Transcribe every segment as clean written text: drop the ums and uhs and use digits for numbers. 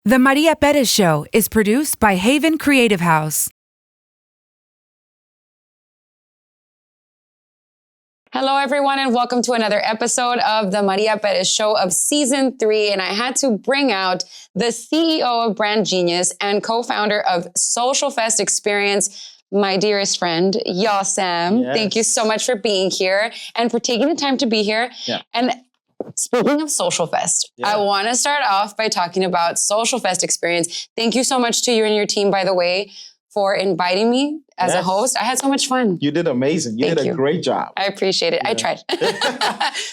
The Maria Perez Show is produced by Haven Creative House. Hello, everyone, and welcome to another episode of the Maria Perez Show of Season 3. And I had to bring out the CEO of Brand Genius and co-founder of Social Fest Experience, my dearest friend, Sam. Yes. Thank you so much for being here and for taking the time to be here. Yeah. And speaking of Social Fest, I want to start off by talking about Social Fest Experience. Thank you so much to you and your team, by the way, for inviting me as a host. I had so much fun. You did amazing. You did a great job. I appreciate it. Yeah. I tried.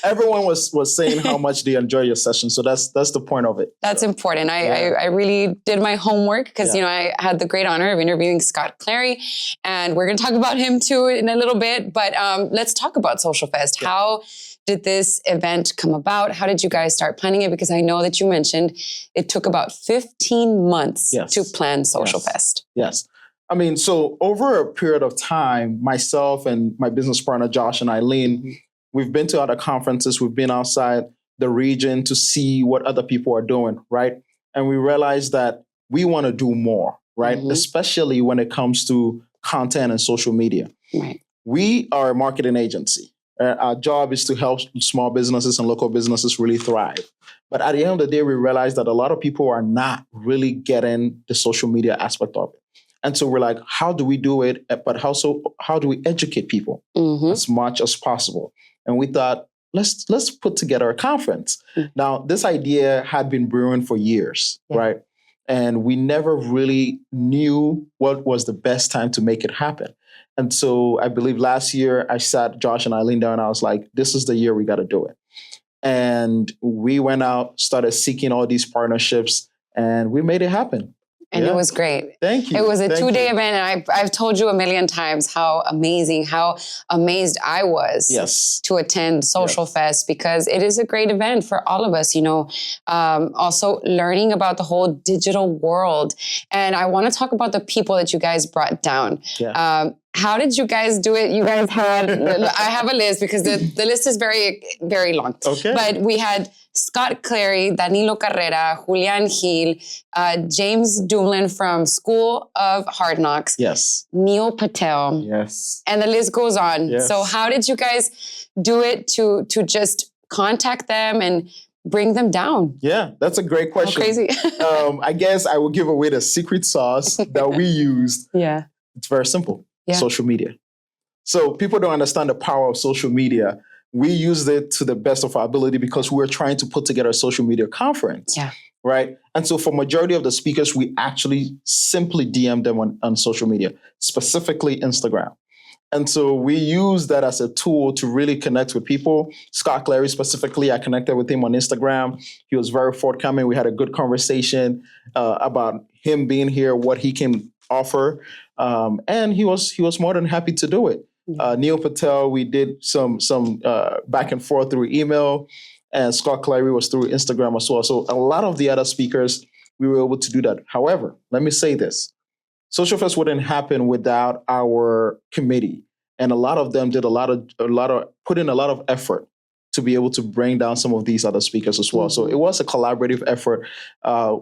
Everyone was saying how much they enjoy your session. So that's the point of it. That's important. I really did my homework because, I had the great honor of interviewing Scott Clary, and we're going to talk about him too in a little bit. But let's talk about Social Fest. Yeah. How did this event come about? How did you guys start planning it? Because I know that you mentioned it took about 15 months to plan Social Fest. Yes. I mean, so over a period of time, myself and my business partner, Josh and Eileen, we've been to other conferences. We've been outside the region to see what other people are doing, right? And we realized that we want to do more, right? Mm-hmm. Especially when it comes to content and social media. Right. We are a marketing agency. Our job is to help small businesses and local businesses really thrive. But at the end of the day, we realized that a lot of people are not really getting the social media aspect of it. And so we're like, how do we do it? But how do we educate people as much as possible? And we thought, let's put together a conference. Mm-hmm. Now, this idea had been brewing for years, right? And we never really knew what was the best time to make it happen. And so I believe last year I sat Josh and Eileen down and I was like, this is the year we got to do it. And we went out, started seeking all these partnerships, and we made it happen. And it was great. Thank you. It was a 2-day event, and I've told you a million times how amazing, how amazed I was to attend Social Fest, because it is a great event for all of us, also learning about the whole digital world. And I want to talk about the people that you guys brought down. Yeah. How did you guys do it? You guys had, I have a list because the list is very, very long. Okay. But we had Scott Clary, Danilo Carrera, Julian Gil, James Dumoulin from School of Hard Knocks. Yes. Neil Patel. Yes. And the list goes on. Yes. So how did you guys do it to just contact them and bring them down? Yeah, that's a great question. How crazy. I guess I will give away the secret sauce that we used. Yeah. It's very simple. Yeah. Social media. So people don't understand the power of social media. We used it to the best of our ability because we were trying to put together a social media conference. Yeah. Right. And so for majority of the speakers, we actually simply DM them on social media, specifically Instagram. And so we use that as a tool to really connect with people. Scott Clary specifically, I connected with him on Instagram. He was very forthcoming. We had a good conversation about him being here, what he can offer. And he was more than happy to do it. Neil Patel, we did some back and forth through email, and Scott Clary was through Instagram as well. So a lot of the other speakers, we were able to do that. However, let me say this. Social Fest wouldn't happen without our committee. And a lot of them did put in a lot of effort to be able to bring down some of these other speakers as well. So it was a collaborative effort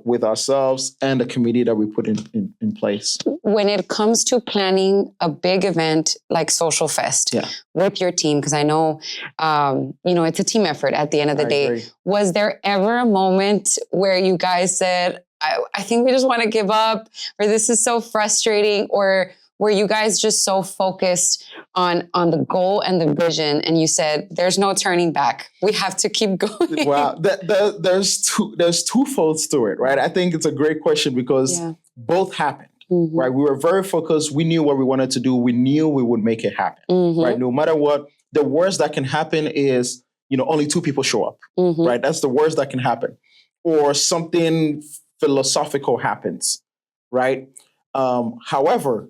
with ourselves and the committee that we put in place. When it comes to planning a big event like Social Fest with your team, because I know, it's a team effort at the end of the day. Agree. Was there ever a moment where you guys said, I think we just want to give up, or this is so frustrating, or were you guys just so focused on the goal and the vision, and you said, there's no turning back. We have to keep going? Wow. There's two folds to it, right? I think it's a great question because both happened, right? We were very focused. We knew what we wanted to do. We knew we would make it happen, right? No matter what, the worst that can happen is, only 2 people show up, right? That's the worst that can happen. Or something philosophical happens, right? However,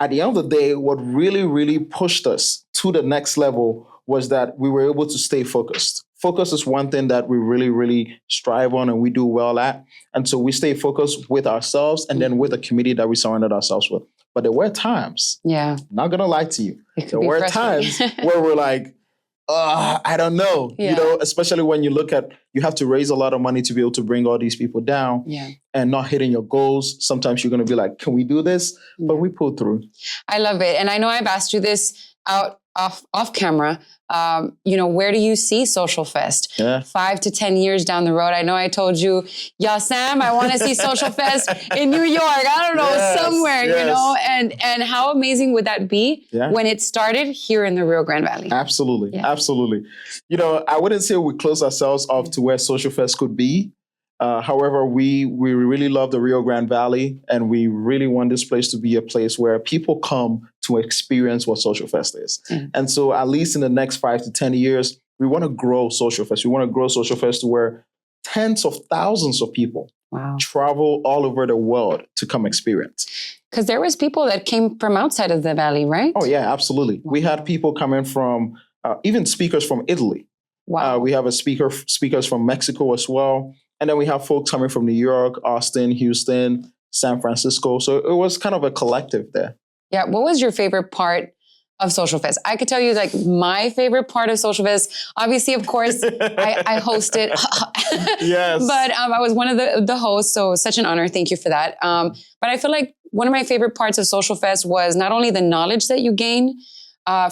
at the end of the day, what really, really pushed us to the next level was that we were able to stay focused. Focus is one thing that we really, really strive on and we do well at. And so we stay focused with ourselves and then with the committee that we surrounded ourselves with. But there were times, not going to lie to you, there were times where we're like, I don't know, Yeah. you know, especially when you look at, you have to raise a lot of money to be able to bring all these people down and not hitting your goals. Sometimes you're going to be like, can we do this? But we pull through. I love it. And I know I've asked you this off camera. You know, where do you see Social Fest 5 to 10 years down the road? I know I told you, yeah, Sam, I want to see Social Fest in New York. I don't know, somewhere, you know, and how amazing would that be when it started here in the Rio Grande Valley? Absolutely. Absolutely. You know, I wouldn't say we close ourselves off to where Social Fest could be. However, we really love the Rio Grande Valley, and we really want this place to be a place where people come to experience what Social Fest is. And so at least in the next 5 to 10 years, we want to grow Social Fest. We want to grow Social Fest to where tens of thousands of people travel all over the world to come experience. Because there was people that came from outside of the valley, right? Oh, yeah, absolutely. We had people coming from, even speakers from Italy. Wow. We have speakers from Mexico as well. And then we have folks coming from New York, Austin, Houston, San Francisco. So it was kind of a collective there. Yeah. What was your favorite part of Social Fest? I could tell you, like, my favorite part of Social Fest, obviously, of course, I hosted. Yes. But I was one of the hosts, so such an honor. Thank you for that. But I feel like one of my favorite parts of Social Fest was not only the knowledge that you gain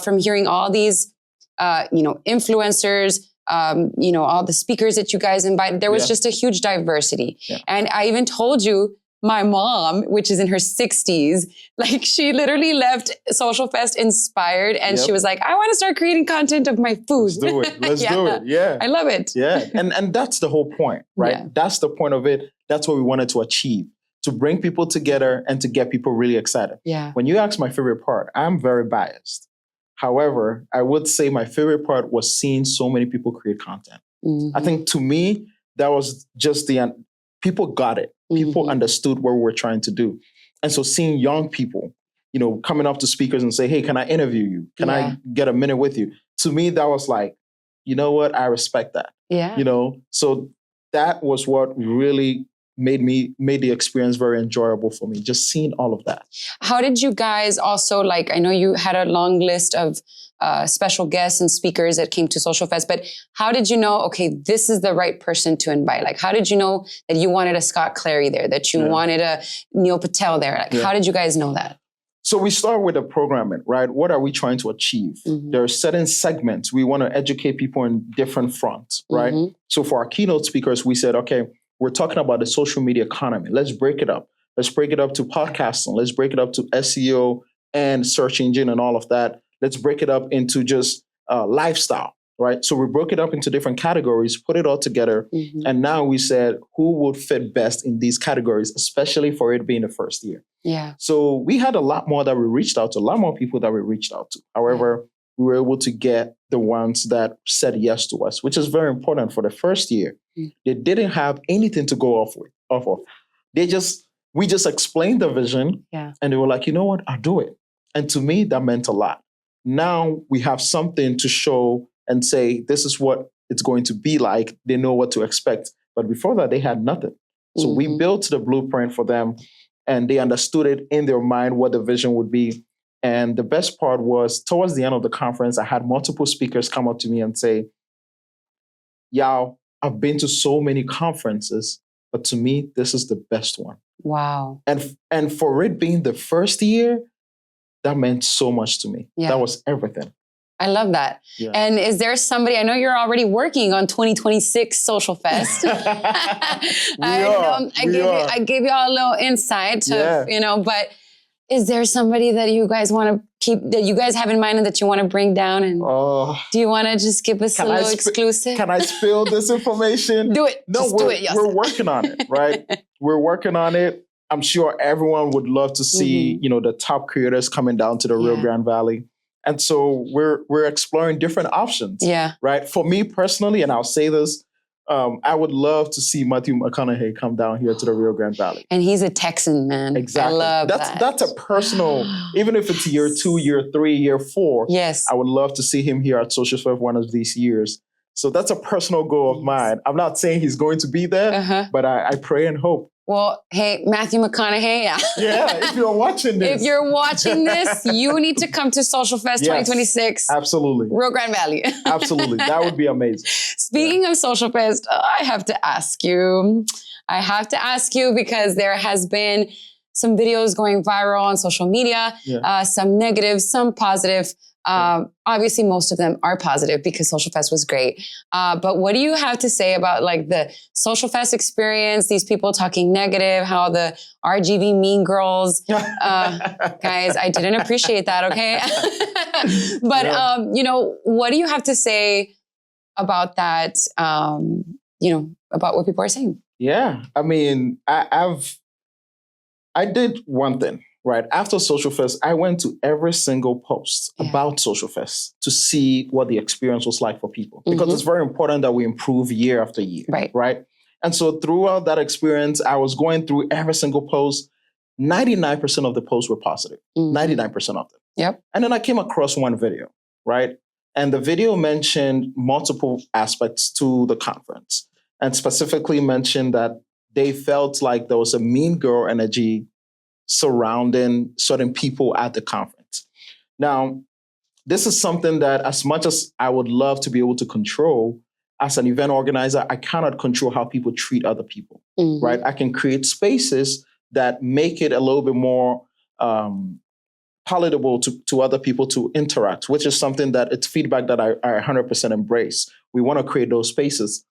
from hearing all these, influencers, all the speakers that you guys invited. There was just a huge diversity. Yeah. And I even told you, my mom, which is in her 60s, like, she literally left Social Fest inspired, and she was like, I want to start creating content of my food. Let's do it. Let's do it. Yeah. I love it. Yeah. And that's the whole point, right? Yeah. That's the point of it. That's what we wanted to achieve, to bring people together and to get people really excited. Yeah. When you ask my favorite part, I'm very biased. However, I would say my favorite part was seeing so many people create content. Mm-hmm. I think, to me, that was just people got it. People understood what we were trying to do. And so seeing young people, coming up to speakers and say, hey, can I interview you? Can I get a minute with you? To me, that was like, you know what? I respect that. Yeah. So that was what really made the experience very enjoyable for me, just seeing all of that. How did you guys also, I know you had a long list of special guests and speakers that came to Social Fest, but how did you know, okay, this is the right person to invite? How did you know that you wanted a Scott Clary there, that you wanted a Neil Patel there? How did you guys know that? So we start with the programming, right? What are we trying to achieve? Mm-hmm. There are certain segments. We want to educate people in different fronts, right? Mm-hmm. So for our keynote speakers, we said, okay, we're talking about the social media economy. Let's break it up. Let's break it up to podcasting. Let's break it up to SEO and search engine and all of that. Let's break it up into just lifestyle, right? So we broke it up into different categories, put it all together. Mm-hmm. And now we said, who would fit best in these categories, especially for it being the first year? Yeah. So we had a lot more that we reached out to, a lot more people that we reached out to. However, we were able to get the ones that said yes to us, which is very important for the first year. Mm. They didn't have anything to go off of. We just explained the vision, and they were like, you know what, I'll do it. And to me, that meant a lot. Now we have something to show and say, this is what it's going to be like. They know what to expect. But before that, they had nothing. So we built the blueprint for them, and they understood it in their mind, what the vision would be. And the best part was, towards the end of the conference, I had multiple speakers come up to me and say, Yao, I've been to so many conferences, but to me, this is the best one. Wow. And for it being the first year, that meant so much to me. Yeah. That was everything. I love that. Yeah. And is there somebody, I know you're already working on 2026 Social Fest. I gave you all a little insight to, but is there somebody that you guys want to keep, that you guys have in mind and that you want to bring down? And do you want to just give us a little exclusive? Can I spill this information? Do it. No, we're working on it, right? We're working on it. I'm sure everyone would love to see, the top creators coming down to the Rio Grande Valley. And so we're exploring different options. Yeah. Right. For me personally, and I'll say this, I would love to see Matthew McConaughey come down here to the Rio Grande Valley. And he's a Texan, man. Exactly. I love that. That's a personal, even if it's year 2, year 3, year 4. Yes. I would love to see him here at Social Fest one of these years. So that's a personal goal of mine. I'm not saying he's going to be there, but I pray and hope. Well, hey, Matthew McConaughey. Yeah, if you're watching this. If you're watching this, you need to come to Social Fest 2026. Absolutely. Rio Grande Valley. Absolutely. That would be amazing. Speaking of Social Fest, I have to ask you because there has been some videos going viral on social media, some negative, some positive. Obviously, most of them are positive because Social Fest was great. But what do you have to say about like the Social Fest experience? These people talking negative, how the RGV mean girls, guys, I didn't appreciate that. Okay. But, you know, what do you have to say about that? You know, about what people are saying? Yeah. I mean, I did one thing. Right. After Social Fest, I went to every single post about Social Fest to see what the experience was like for people, because it's very important that we improve year after year. Right. And so throughout that experience, I was going through every single post. 99% of the posts were positive. 99% of them. Yep. And then I came across one video. Right. And the video mentioned multiple aspects to the conference, and specifically mentioned that they felt like there was a mean girl energy surrounding certain people at the conference. Now, this is something that, as much as I would love to be able to control, as an event organizer, I cannot control how people treat other people, right? I can create spaces that make it a little bit more palatable to other people to interact, which is something that it's feedback that I 100% embrace. We want to create those spaces.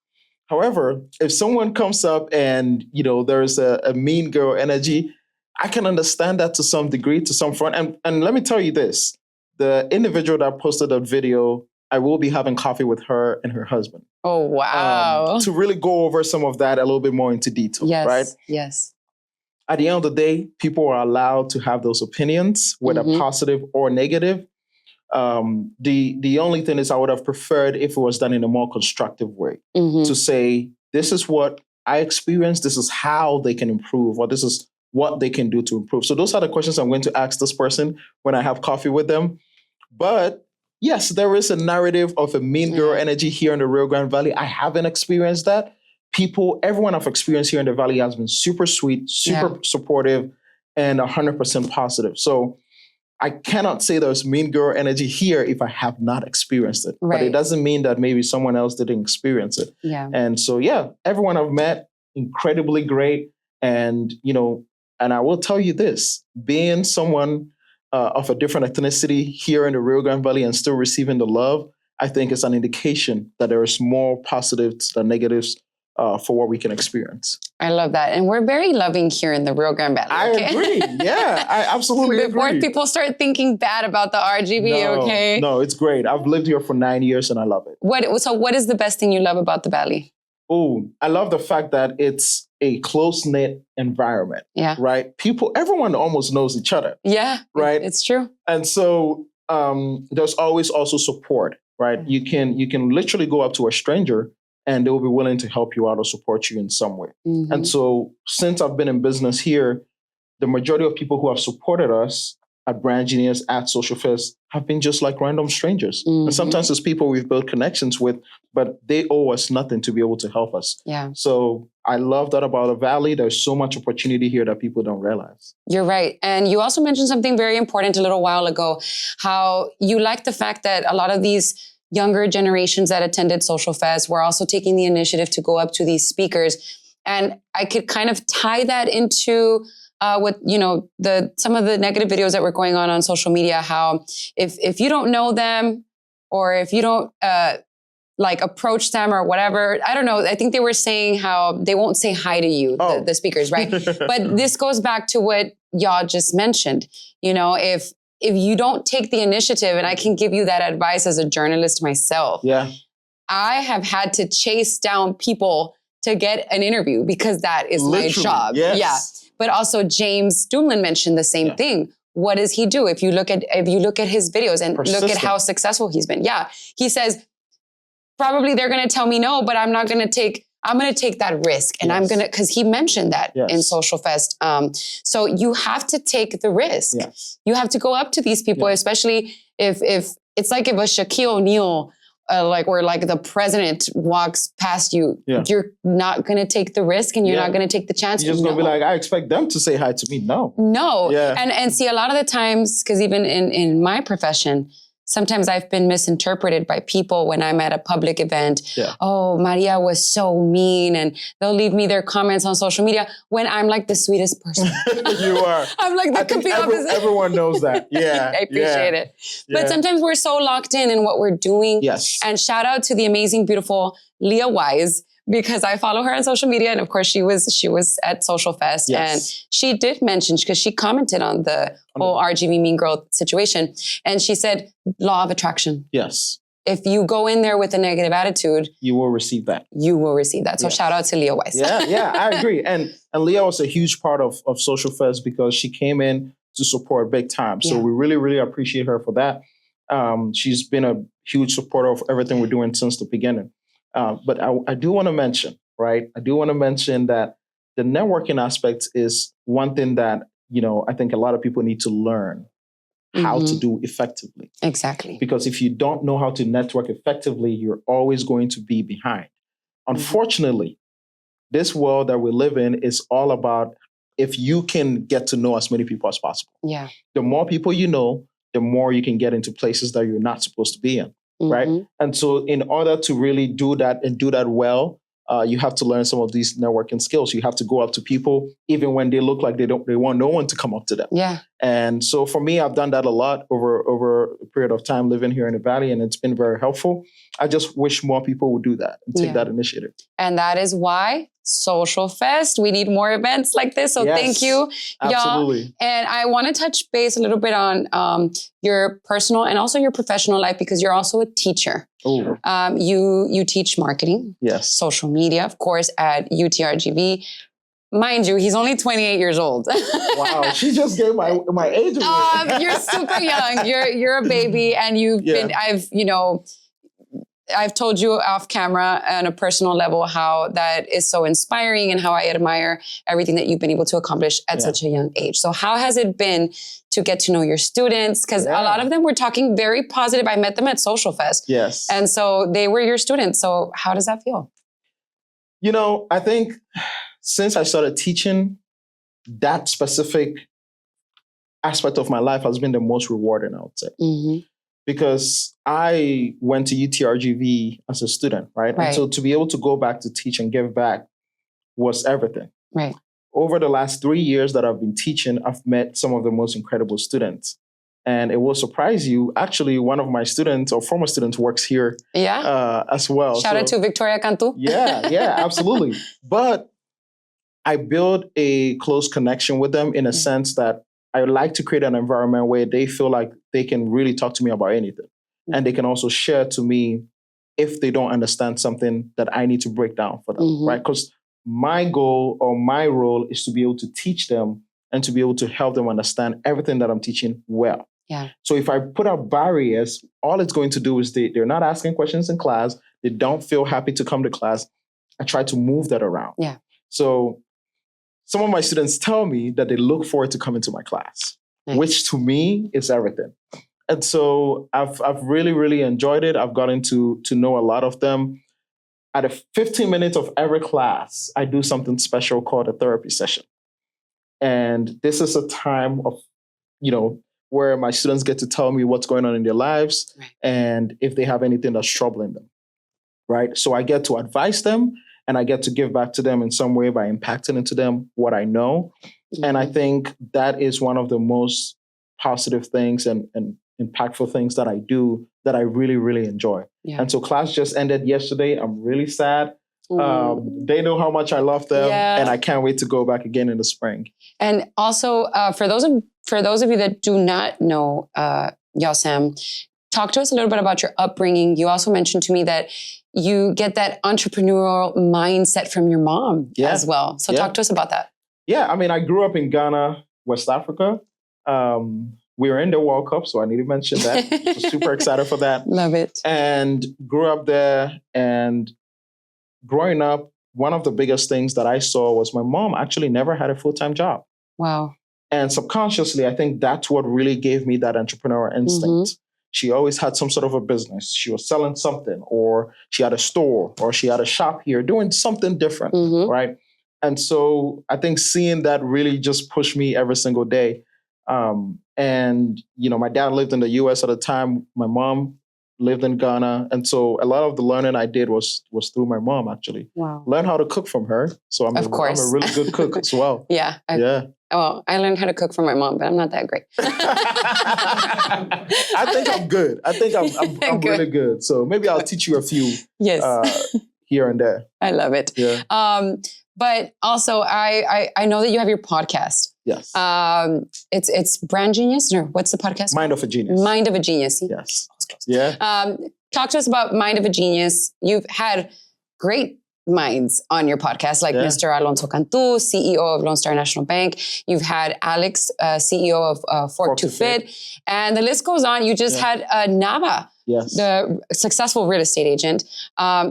However, if someone comes up and, you know, there's a mean girl energy, I can understand that to some degree, to some front. And let me tell you this, the individual that posted that video, I will be having coffee with her and her husband. Oh, wow. To really go over some of that a little bit more into detail, right? Yes. At the end of the day, people are allowed to have those opinions, whether positive or negative. The only thing is I would have preferred if it was done in a more constructive way, to say, this is what I experienced, this is how they can improve, or this is what they can do to improve. So those are the questions I'm going to ask this person when I have coffee with them. But yes, there is a narrative of a mean girl energy here in the Rio Grande Valley. I haven't experienced that. Everyone I've experienced here in the Valley has been super sweet, super supportive, and 100% positive. So I cannot say there's mean girl energy here if I have not experienced it. But it doesn't mean that maybe someone else didn't experience it. And so, everyone I've met, incredibly great. And, you know, and I will tell you this, being someone of a different ethnicity here in the Rio Grande Valley and still receiving the love, I think is an indication that there is more positives than negatives for what we can experience. I love that. And we're very loving here in the Rio Grande Valley. I agree. Yeah, I absolutely agree. Before people start thinking bad about the RGV, No, it's great. I've lived here for 9 years and I love it. So what is the best thing you love about the Valley? Oh, I love the fact that it's a close-knit environment, right? Everyone almost knows each other. Yeah, right? It's true. And so there's always also support, right? You can literally go up to a stranger and they will be willing to help you out or support you in some way. And so since I've been in business here, the majority of people who have supported us at Brand Genius, at Social Fest, have been just like random strangers. And sometimes it's people we've built connections with, but they owe us nothing to be able to help us. So I love that about the Valley. There's so much opportunity here that people don't realize. You're right. And you also mentioned something very important a little while ago, how you like the fact that a lot of these younger generations that attended Social Fest were also taking the initiative to go up to these speakers. And I could kind of tie that into with, you know, some of the negative videos that were going on social media, how if you don't know them or if you don't like approach them or whatever, I don't know. I think they were saying how they won't say hi to you, the speakers, right? But this goes back to what y'all just mentioned. You know, if you don't take the initiative, and I can give you that advice as a journalist myself. I have had to chase down people to get an interview because that is my job. But also James Dumlin mentioned the same thing. What does he do? If you look at his videos and look at how successful he's been. He says, probably they're going to tell me no, but I'm going to take that risk. And I'm going to, because he mentioned that in Social Fest. So you have to take the risk. You have to go up to these people, especially if it's like if a Shaquille O'Neal where like the president walks past you, you're not going to take the risk and you're not going to take the chance. You're just going to be like, I expect them to say hi to me. No. Yeah. And see, a lot of the times, because even in my profession, sometimes I've been misinterpreted by people when I'm at a public event. Yeah. Oh, Maria was so mean, and they'll leave me their comments on social media when I'm like the sweetest person. You are. I'm like the complete opposite. Everyone knows that. Yeah. I appreciate it. But sometimes we're so locked in what we're doing. Yes. And shout out to the amazing, beautiful Leah Wise, because I follow her on social media. And of course she was at Social Fest, and she did mention, because she commented on the whole RGV Mean Girl situation. And she said, law of attraction. Yes. If you go in there with a negative attitude, you will receive that. So shout out to Leah Weiss. Yeah, I agree. And Leah was a huge part of Social Fest because she came in to support big time. So we really, really appreciate her for that. She's been a huge supporter of everything we're doing since the beginning. But I do want to mention, that the networking aspect is one thing that, I think a lot of people need to learn how to do effectively. Exactly. Because if you don't know how to network effectively, you're always going to be behind. Unfortunately, this world that we live in is all about if you can get to know as many people as possible. Yeah. The more people you know, the more you can get into places that you're not supposed to be in. Right. And so in order to really do that and do that well, you have to learn some of these networking skills. You have to go up to people, even when they look like they want no one to come up to them. Yeah. And so for me, I've done that a lot over a period of time living here in the Valley, and it's been very helpful. I just wish more people would do that and take that initiative. And that is why Social Fest, we need more events like this. So thank you, absolutely. Y'all. And I want to touch base a little bit on your personal and also your professional life, because you're also a teacher. Oh. You teach marketing, social media, of course, at UTRGV. Mind you, he's only 28 years old. Wow, she just gave my age away. You're super young. You're a baby, and you've been. I've told you off camera on a personal level how that is so inspiring and how I admire everything that you've been able to accomplish at such a young age. So how has it been to get to know your students? Because a lot of them were talking very positive. I met them at Social Fest. Yes. And so they were your students. So how does that feel? I think since I started teaching, that specific aspect of my life has been the most rewarding, I would say. Mm-hmm. Because I went to UTRGV as a student, right? And so to be able to go back to teach and give back was everything. Right. Over the last 3 years that I've been teaching, I've met some of the most incredible students. And it will surprise you. Actually, one of my students or former students works here as well. Shout out to Victoria Cantu. Yeah, absolutely. But I build a close connection with them in a sense that I like to create an environment where they feel like they can really talk to me about anything. And they can also share to me if they don't understand something that I need to break down for them, right? Because my goal or my role is to be able to teach them and to be able to help them understand everything that I'm teaching well. Yeah. So if I put up barriers, all it's going to do is they're not asking questions in class. They don't feel happy to come to class. I try to move that around. Yeah. So some of my students tell me that they look forward to coming to my class, which to me is everything. And so I've really, really enjoyed it. I've gotten to know a lot of them. At 15 minutes of every class, I do something special called a therapy session. And this is a time of, where my students get to tell me what's going on in their lives and if they have anything that's troubling them, right? So I get to advise them, and I get to give back to them in some way by impacting into them what I know. And I think that is one of the most positive things and impactful things that I do that I really, really enjoy. Yeah. And so class just ended yesterday. I'm really sad. They know how much I love them, and I can't wait to go back again in the spring. And also, for those of you that do not know Yasem, talk to us a little bit about your upbringing. You also mentioned to me that you get that entrepreneurial mindset from your mom as well. So talk to us about that. Yeah, I mean, I grew up in Ghana, West Africa. We were in the World Cup, so I need to mention that. So super excited for that. Love it. And grew up there. And growing up, one of the biggest things that I saw was my mom actually never had a full-time job. Wow. And subconsciously, I think that's what really gave me that entrepreneurial instinct. she always had some sort of a business. She was selling something, or she had a store, or she had a shop here doing something different, right? And so I think seeing that really just pushed me every single day. And, my dad lived in the US at the time. My mom lived in Ghana. And so a lot of the learning I did was through my mom, actually. Wow. Learn how to cook from her. So I'm a really good cook as well. Yeah. Well, I learned how to cook from my mom, but I'm not that great. I think I'm good. I think I'm really good. So maybe I'll teach you a few here and there. I love it. Yeah. But also, I know that you have your podcast. Yes. It's Brand Genius, or what's the podcast? Mind of a Genius. Mind of a Genius. Yes. Yeah. Talk to us about Mind of a Genius. You've had great minds on your podcast, like Mr. Alonso Cantu, CEO of Lone Star National Bank. You've had Alex, CEO of Fork to Fit. And the list goes on. You just had Nava, the successful real estate agent.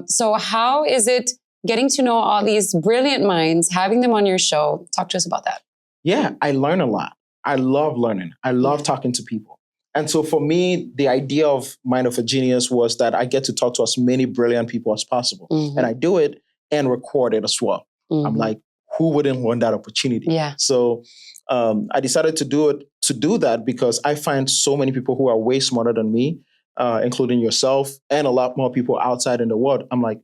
So how is it getting to know all these brilliant minds, having them on your show? Talk to us about that. Yeah, I learn a lot. I love learning. I love talking to people. And so for me, the idea of Mind of a Genius was that I get to talk to as many brilliant people as possible. And I do it and record it as well. I'm like, who wouldn't want that opportunity? Yeah. So I decided to do that because I find so many people who are way smarter than me, including yourself and a lot more people outside in the world. I'm like,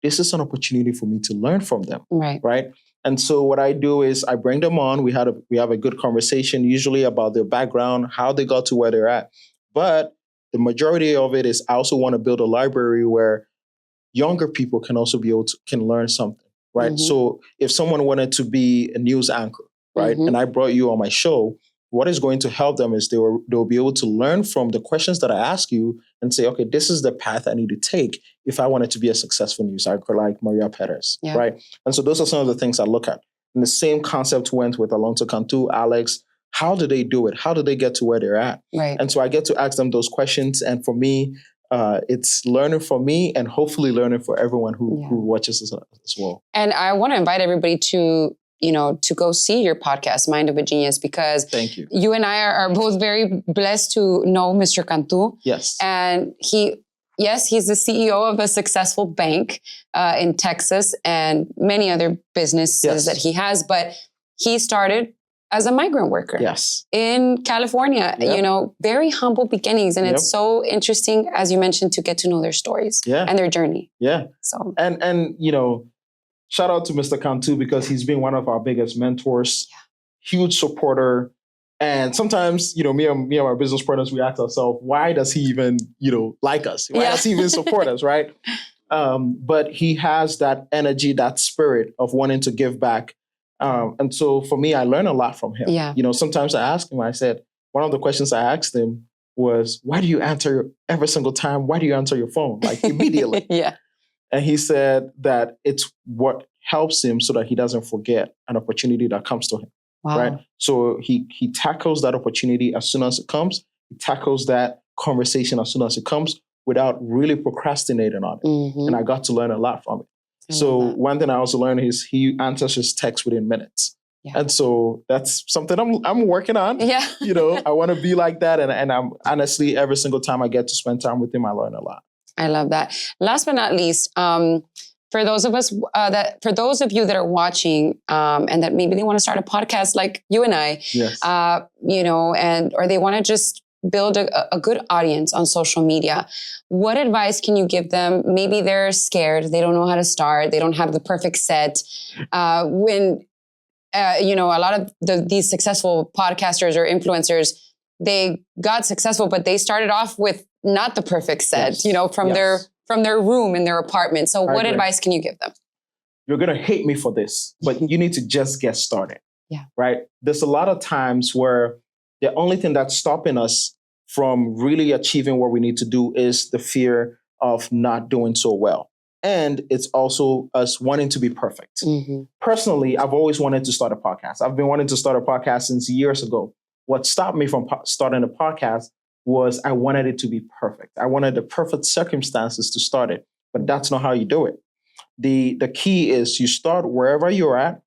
this is an opportunity for me to learn from them. Right. And so what I do is I bring them on. We have a good conversation, usually about their background, how they got to where they're at. But the majority of it is I also want to build a library where younger people can also can learn something, right? So if someone wanted to be a news anchor, right, and I brought you on my show, what is going to help them is they'll be able to learn from the questions that I ask you and say, okay, this is the path I need to take if I wanted to be a successful news anchor like Maria Perez, right? And so those are some of the things I look at. And the same concept went with Alonso Cantu, Alex. How do they do it? How do they get to where they're at? Right. And so I get to ask them those questions. And for me, it's learning for me and hopefully learning for everyone who watches this as well. And I want to invite everybody to go see your podcast, Mind of a Genius, because thank you. You and I are both very blessed to know Mr. Cantu. Yes. And he's the CEO of a successful bank in Texas and many other businesses that he has, but he started as a migrant worker in California, very humble beginnings. And it's so interesting, as you mentioned, to get to know their stories and their journey. Yeah. So, and shout out to Mr. Cantu because he's been one of our biggest mentors, huge supporter. And sometimes, me and my business partners, we ask ourselves, why does he even, like us? Why does he even support us, right? But he has that energy, that spirit of wanting to give back. And so for me, I learn a lot from him. Yeah. Sometimes I ask him, I said, one of the questions I asked him was, why do you answer every single time? Why do you answer your phone? Like immediately. And he said that it's what helps him so that he doesn't forget an opportunity that comes to him. Wow. Right. So he tackles that opportunity as soon as it comes. He tackles that conversation as soon as it comes without really procrastinating on it. And I got to learn a lot from it. So one thing I also learned is he answers his text within minutes. And so that's something I'm working on. I want to be like that. And I'm honestly, every single time I get to spend time with him, I learn a lot. I love that. Last but not least, for those of you that are watching, and that maybe they want to start a podcast like you and I, or they want to just build a good audience on social media, what advice can you give them? Maybe they're scared, they don't know how to start, they don't have the perfect set. When a lot of these successful podcasters or influencers, they got successful, but they started off with not the perfect set, from their room in their apartment. So what advice can you give them? You're going to hate me for this, but you need to just get started. Right? There's a lot of times where the only thing that's stopping us from really achieving what we need to do is the fear of not doing so well. And it's also us wanting to be perfect. Personally, I've always wanted to start a podcast. I've been wanting to start a podcast since years ago. What stopped me from starting a podcast was I wanted it to be perfect. I wanted the perfect circumstances to start it, but that's not how you do it. The key is you start wherever you're at,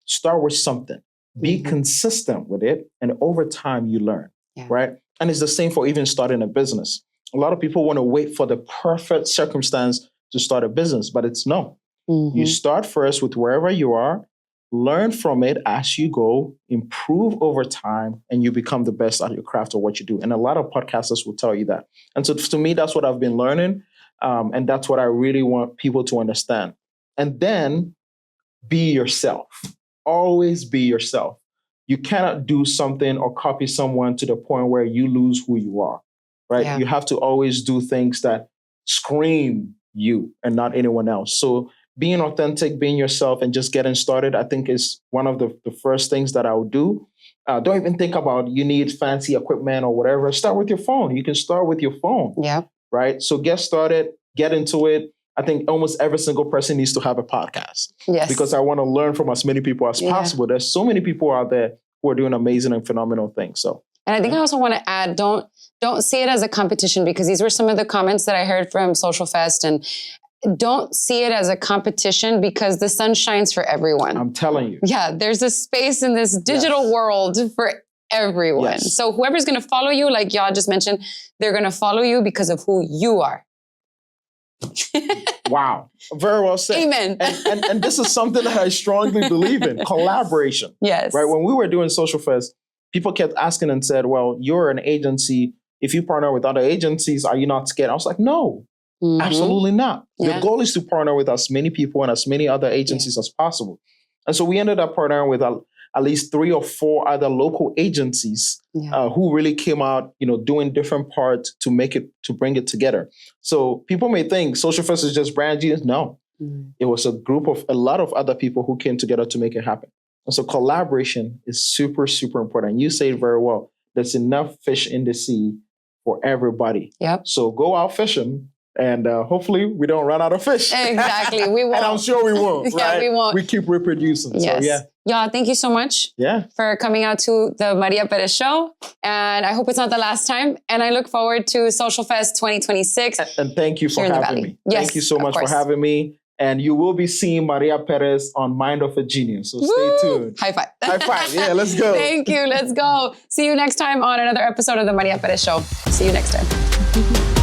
start with something, be consistent with it, and over time you learn, right? And it's the same for even starting a business. A lot of people want to wait for the perfect circumstance to start a business, but it's no. You start first with wherever you are, learn from it as you go, improve over time, and you become the best at your craft or what you do. And a lot of podcasters will tell you that. And so to me, that's what I've been learning. And that's what I really want people to understand. And then be yourself. Always be yourself. You cannot do something or copy someone to the point where you lose who you are, right? Yeah. You have to always do things that scream you and not anyone else. So being authentic, being yourself, and just getting started, I think is one of the first things that I would do. Don't even think about you need fancy equipment or whatever. Start with your phone. You can start with your phone. Yeah. Right? So get started, get into it. I think almost every single person needs to have a podcast. Yes. Because I want to learn from as many people as possible. There's so many people out there who are doing amazing and phenomenal things. So, and I think I also want to add, don't see it as a competition, because these were some of the comments that I heard from Social Fest, and don't see it as a competition, because the sun shines for everyone. I'm telling you. Yeah, there's a space in this digital world for everyone. Yes. So whoever's going to follow you, like y'all just mentioned, they're going to follow you because of who you are. Wow. Very well said. Amen. And this is something that I strongly believe in, collaboration. Yes. Right. When we were doing Social Fest, people kept asking and said, well, you're an agency. If you partner with other agencies, are you not scared? I was like, no. Absolutely not. The goal is to partner with as many people and as many other agencies as possible. And so we ended up partnering with at least 3 or 4 other local agencies who really came out, doing different parts to bring it together. So people may think Social Fest is just brand genius. No, it was a group of a lot of other people who came together to make it happen. And so collaboration is super, super important. You say it very well. There's enough fish in the sea for everybody. Yep. So go out fishing. And hopefully we don't run out of fish. Exactly. We won't. And I'm sure we won't. Right? We won't. We keep reproducing. Yes. So, Y'all, thank you so much for coming out to the Maria Perez show. And I hope it's not the last time. And I look forward to Social Fest 2026. And thank you for having me. Yes, thank you so much for having me. And you will be seeing Maria Perez on Mind of a Genius. So stay tuned. High five. High five. Yeah, let's go. Thank you. Let's go. See you next time on another episode of the Maria Perez show. See you next time.